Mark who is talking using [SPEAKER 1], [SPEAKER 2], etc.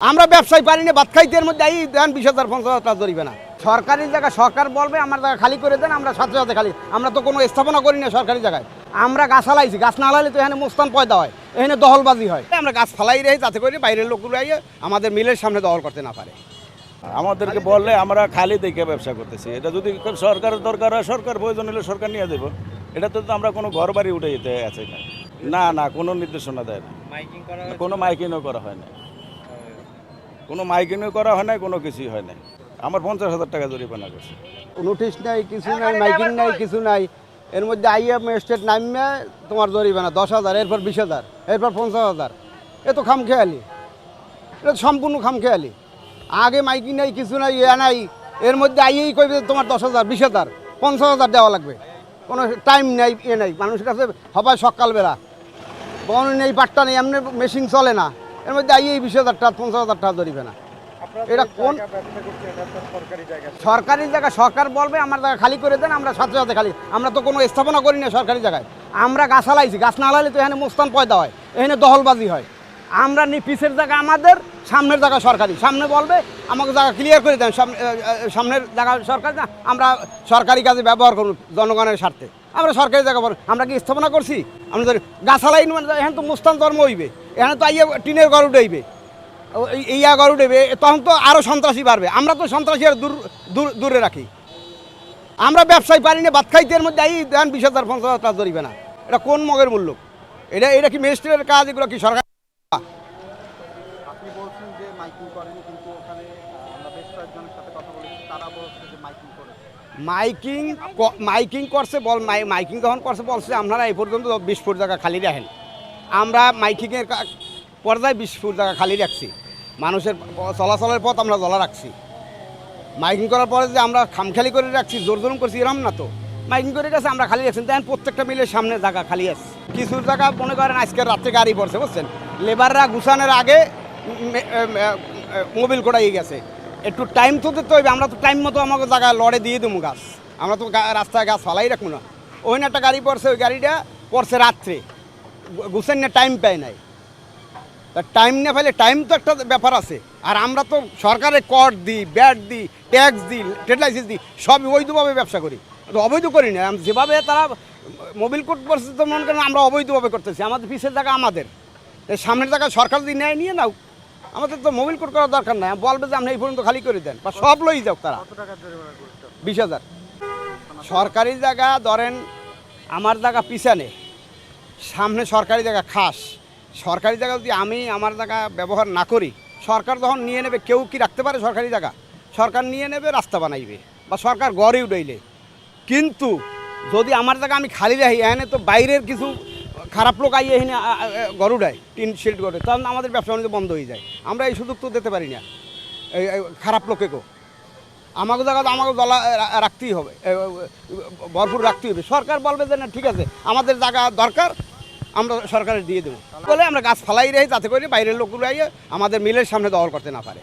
[SPEAKER 1] আমরা ব্যবসায়ী পারি না, ভাত খাইতে এর মধ্যে এই দেন 20,000 50,000 টাকা জরিবে না। সরকারি জায়গা সরকার বলবে আমার জায়গা খালি করে দেন, আমরা সাথে সাথে খালি। আমরা তো কোনো স্থাপনা করি না সরকারি জায়গায়। আমরা গাছ ফালাইছি, গাছ না লাগালে তো এখানে মোস্তান পয়দা হয়, এখানে দখলবাজি হয়। আমরা গাছ ফালাই রেখে যাতে করে বাইরের লোকগুলো আইয়ে আমাদের মিলের সামনে দখল করতে না পারে।
[SPEAKER 2] আমাদেরকে বললে আমরা খালি দেখে ব্যবসা করতেছি। এটা যদি সরকারের দরকার হয়, সরকার প্রয়োজন হলে সরকার নিয়ে দেবো। এটা তো আমরা কোনো ঘর বাড়ি উঠে যেতে আছে না। না না, কোনো নির্দেশনা দেয় না, কোনো মাইকিংও করা হয় না, কোনো মাইকিংও করা হয় না, কোনো কিছুই হয় না। আমার 50,000 টাকা জরিমানা করছে।
[SPEAKER 1] নোটিশ নাই, কিছু নাই, মাইকিং নাই, কিছু নাই। এর মধ্যে আইএ ম্যাজিস্ট্রেট নামে তোমার জরিমানা 10,000, এরপর 20,000, এরপর 50,000। এ তো খামখেয়ালি, এটা তো সম্পূর্ণ খামখেয়ালি। আগে মাইকিং নাই, কিছু নাই, এ নাই, এর মধ্যে আইয়েই কইবে তোমার 10,000, 20,000, 50,000 দেওয়া লাগবে। কোনো টাইম নেই, এ নেই মানুষের কাছে। হবাই সকালবেলা বন নেই, পাট্টা নেই, এমনি মেশিন চলে না। এর মধ্যে আইয়েই 20,000 টাকা, 50,000 টাকা জরিমানা। এটা কোন সরকারি জায়গা? সরকার বলবে আমার জায়গা খালি করে দেন, আমরা সাথে সাথে খালি। আমরা তো কোনো স্থাপনা করি না সরকারি জায়গায়। আমরা গাছ লাগাইছি, গাছ না লাগালে তো এখানে মোস্তান পয়দা হয়, এখানে দখলবাজি হয়। আমরা পিছের জায়গা আমাদের, সামনের জায়গা সরকারি। সামনে বলবে আমাকে জায়গা ক্লিয়ার করে দেন, সামনের জায়গা সরকারি না, আমরা সরকারি কাজে ব্যবহার করুন জনগণের স্বার্থে। আমরা সরকারি জায়গা বল, আমরা কি স্থাপনা করছি? আমাদের গাছ লাই এখানে তো মোস্তান জন্ম হইবে, এখানে তো আইয়া টিনের ঘর উঠেইবে, ইয়া গরু দেবে, তখন তো আরও সন্ত্রাসী বাড়বে। আমরা তো সন্ত্রাসী আর দূরে রাখি। আমরা ব্যবসায়ী পারি না, ভাত খাইতে এর মধ্যে এই দেন 20,000 50,000 টাকা জরিবে না। এটা কোন মগের মূল্য? এটা কি ম্যাজিস্ট্রেটের কাজ? এগুলো কি সরকার?
[SPEAKER 3] আপনি বলছেন যে মাইকিং করেনি, কিন্তু ওখানে আমরা বেশ কয়েকজনের সাথে কথা বলেছি, তারা বলছে যে মাইকিং করেছে।
[SPEAKER 1] মাইকিং করছে, মাইকিং যখন করছে বলছে আপনারা এই পর্যন্ত 20 ফুট জায়গা খালি রাখেন। আমরা মাইকিংয়ের পর্যায়ে 20 ফুট জায়গা খালি রাখছি। মানুষের চলাচলের পথ আমরা জ্বলা রাখছি। মাইকিং করার পরে যে আমরা খামখালি করে রাখছি, জোর জোর করছি, এরম না তো। মাইকিং করে গেছে, আমরা খালি রাখছি। দেখেন প্রত্যেকটা মিলের সামনে জায়গা খালি আছে। কিছু জায়গা মনে করেন আজকের রাত্রে গাড়ি পড়ছে, বুঝছেন, লেবাররা গুছানোর আগে মোবিল করাই গেছে। একটু টাইম তো দিতে হইবে। আমরা তো টাইম মতো আমাকে জায়গা লড়ে দিয়ে দেবো গাছ। আমরা তো রাস্তায় গাছ ফালাই রাখবো না। ওই না একটা গাড়ি পড়ছে, ওই গাড়িটা পড়ছে রাত্রে, গুছান না, টাইম পায় নাই। তা টাইম না ফেলে, টাইম তো একটা ব্যাপার আছে। আর আমরা তো সরকারের কর দিই, ব্যাট দিই, ট্যাক্স দিই, ট্রেড লাইসেন্স দিই, সব অবৈধভাবে ব্যবসা করি। তো অবৈধ করি না। যেভাবে তারা মোবিল কোড করছে, তো মনে করেন আমরা অবৈধভাবে করতেছি। আমাদের পিছের জায়গা আমাদের, এই সামনের জায়গা সরকার যদি নেয় নিয়ে নাও। আমাদের তো মোবিল কোড করার দরকার নাই। বলবে যে আপনি এই পর্যন্ত খালি করে দেন, বা সব লই যাও তারা।
[SPEAKER 3] কত টাকা জরিমানা করতে?
[SPEAKER 1] 20,000। সরকারি জায়গা ধরেন আমার জায়গা পিছনে, সামনে সরকারি জায়গা খাস। সরকারি জায়গা যদি আমি আমার জায়গা ব্যবহার না করি, সরকার যখন নিয়ে নেবে, কেউ কি রাখতে পারে সরকারি জায়গা? সরকার নিয়ে নেবে, রাস্তা বানাইবে, বা সরকার গড়ে উঠাইলে। কিন্তু যদি আমার জায়গা আমি খালি রাখি, এখানে তো বাইরের কিছু খারাপ লোক আইয়ে এখানে গড় উঠায়, টিন শিল্ড গড়ে, তখন আমাদের ব্যবসা বাণিজ্য বন্ধ হয়ে যায়। আমরা এই সুযোগ তো দিতে পারি না এই খারাপ লোকেকেও। আমাকে জায়গা তো আমাকে জ্বলা রাখতেই হবে, ভরপুর রাখতেই হবে। সরকার বলবে যে না ঠিক আছে, আমাদের জায়গা দরকার, আমরা সরকারের দিয়ে দেবো বলে আমরা গাছ ফালাই রেখে যাতে করে বাইরের লোকগুলো আইয়ে আমাদের মিলের সামনে দখল করতে না পারে।